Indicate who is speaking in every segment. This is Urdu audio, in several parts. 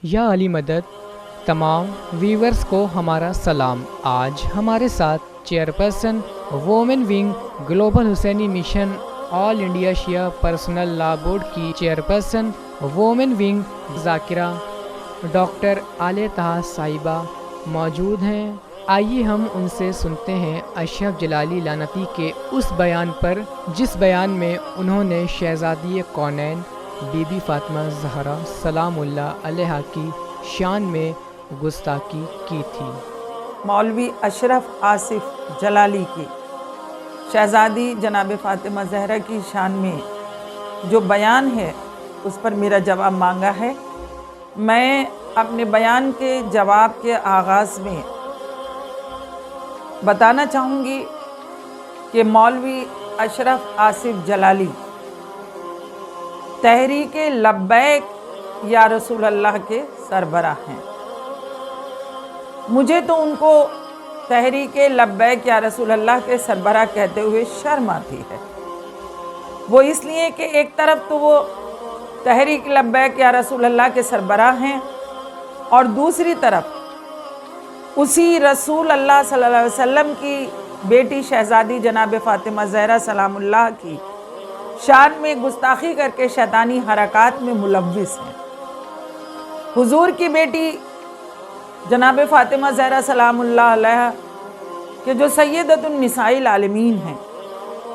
Speaker 1: یا علی مدد تمام ویورز کو ہمارا سلام۔ آج ہمارے ساتھ چیئرپرسن وومن ونگ گلوبل حسینی مشن آل انڈیا شیعہ پرسنل لا بورڈ کی چیئرپرسن وومن ونگ ذاکرہ ڈاکٹر عالیہ طہا صاحبہ موجود ہیں۔ آئیے ہم ان سے سنتے ہیں اشرف جلالی لعنتی کے اس بیان پر جس بیان میں انہوں نے شہزادی کونین بی بی فاطمہ زہرا سلام اللہ علیہا کی شان میں گستاخی کی تھی۔
Speaker 2: مولوی اشرف آصف جلالی کی شہزادی جناب فاطمہ زہرا کی شان میں جو بیان ہے اس پر میرا جواب مانگا ہے۔ میں اپنے بیان کے جواب کے آغاز میں بتانا چاہوں گی کہ مولوی اشرف آصف جلالی تحریک لبیک یا رسول اللہ کے سربراہ ہیں۔ مجھے تو ان کو تحریک لبیک یا رسول اللہ کے سربراہ کہتے ہوئے شرم آتی ہے۔ وہ اس لیے کہ ایک طرف تو وہ تحریک لبیک یا رسول اللہ کے سربراہ ہیں اور دوسری طرف اسی رسول اللہ صلی اللہ علیہ وسلم کی بیٹی شہزادی جناب فاطمہ زہرا سلام اللہ کی شان میں گستاخی کر کے شیطانی حرکات میں ملوث ہیں۔ حضور کی بیٹی جناب فاطمہ زہرا سلام اللہ علیہ کہ جو سیدۃ النساء العالمین ہیں،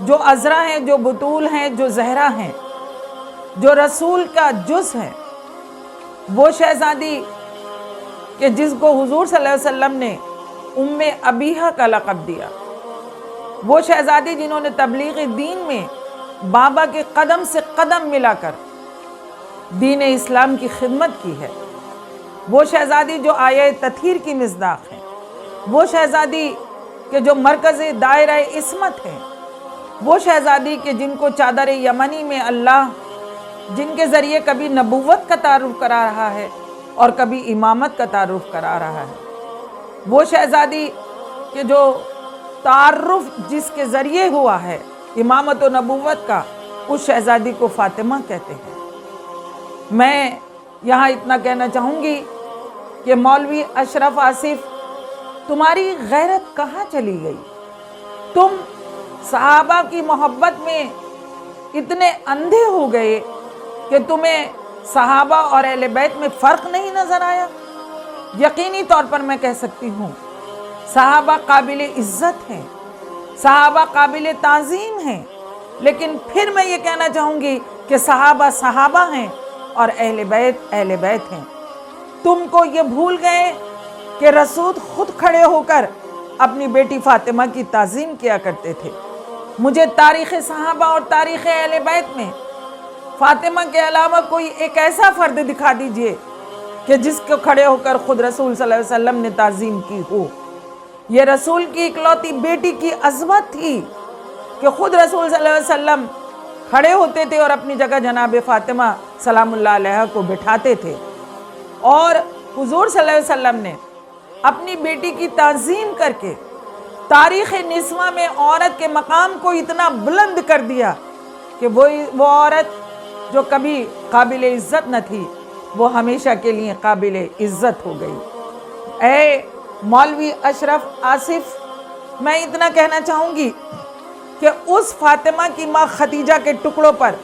Speaker 2: جو عذرا ہیں، جو بطول ہیں، جو زہرا ہیں، جو رسول کا جز ہے، وہ شہزادی کہ جس کو حضور صلی اللہ علیہ وسلم نے ام ابیہا کا لقب دیا، وہ شہزادی جنہوں نے تبلیغ دین میں بابا کے قدم سے قدم ملا کر دین اسلام کی خدمت کی ہے، وہ شہزادی جو آیہ تطہیر کی مصداق ہے، وہ شہزادی کہ جو مرکز دائرہ عصمت ہے، وہ شہزادی کہ جن کو چادر یمنی میں اللہ جن کے ذریعے کبھی نبوت کا تعارف کرا رہا ہے اور کبھی امامت کا تعارف کرا رہا ہے، وہ شہزادی کہ جو تعارف جس کے ذریعے ہوا ہے امامت و نبوت کا، اس شہزادی کو فاطمہ کہتے ہیں۔ میں یہاں اتنا کہنا چاہوں گی کہ مولوی اشرف آصف تمہاری غیرت کہاں چلی گئی؟ تم صحابہ کی محبت میں اتنے اندھے ہو گئے کہ تمہیں صحابہ اور اہل بیت میں فرق نہیں نظر آیا؟ یقینی طور پر میں کہہ سکتی ہوں صحابہ قابل عزت ہیں، صحابہ قابل تعظیم ہیں، لیکن پھر میں یہ کہنا چاہوں گی کہ صحابہ صحابہ ہیں اور اہل بیت ہیں۔ تم کو یہ بھول گئے کہ رسول خود کھڑے ہو کر اپنی بیٹی فاطمہ کی تعظیم کیا کرتے تھے۔ مجھے تاریخ صحابہ اور تاریخ اہل بیت میں فاطمہ کے علاوہ کوئی ایک ایسا فرد دکھا دیجئے کہ جس کو کھڑے ہو کر خود رسول صلی اللہ علیہ وسلم نے تعظیم کی ہو۔ یہ رسول کی اکلوتی بیٹی کی عظمت تھی کہ خود رسول صلی اللہ علیہ وسلم کھڑے ہوتے تھے اور اپنی جگہ جناب فاطمہ سلام اللہ علیہ کو بٹھاتے تھے، اور حضور صلی اللہ علیہ وسلم نے اپنی بیٹی کی تعظیم کر کے تاریخ نسواں میں عورت کے مقام کو اتنا بلند کر دیا کہ وہ عورت جو کبھی قابل عزت نہ تھی وہ ہمیشہ کے لیے قابل عزت ہو گئی۔ اے مولوی اشرف آصف، میں اتنا کہنا چاہوں گی کہ اس فاطمہ کی ماں خدیجہ کے ٹکڑوں پر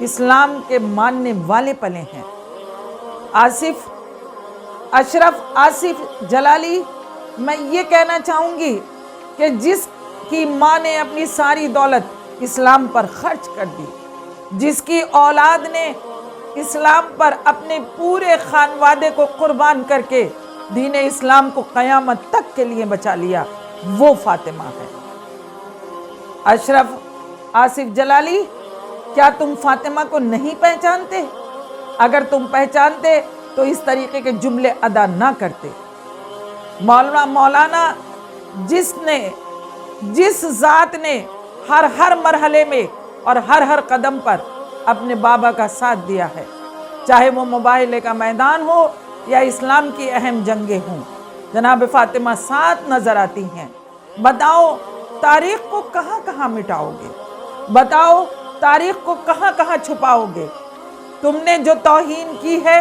Speaker 2: اسلام کے ماننے والے پلے ہیں۔ اشرف آصف جلالی، میں یہ کہنا چاہوں گی کہ جس کی ماں نے اپنی ساری دولت اسلام پر خرچ کر دی، جس کی اولاد نے اسلام پر اپنے پورے خانوادے کو قربان کر کے دین اسلام کو قیامت تک کے لیے بچا لیا، وہ فاطمہ ہے۔ اشرف آصف جلالی، کیا تم فاطمہ کو نہیں پہچانتے؟ اگر تم پہچانتے تو اس طریقے کے جملے ادا نہ کرتے۔ مولانا جس ذات نے ہر مرحلے میں اور ہر قدم پر اپنے بابا کا ساتھ دیا ہے، چاہے وہ مباہلے کا میدان ہو یا اسلام کی اہم جنگیں ہوں، جناب فاطمہ ساتھ نظر آتی ہیں۔ بتاؤ تاریخ کو کہاں کہاں مٹاؤ گے؟ بتاؤ تاریخ کو کہاں کہاں چھپاؤ گے؟ تم نے جو توہین کی ہے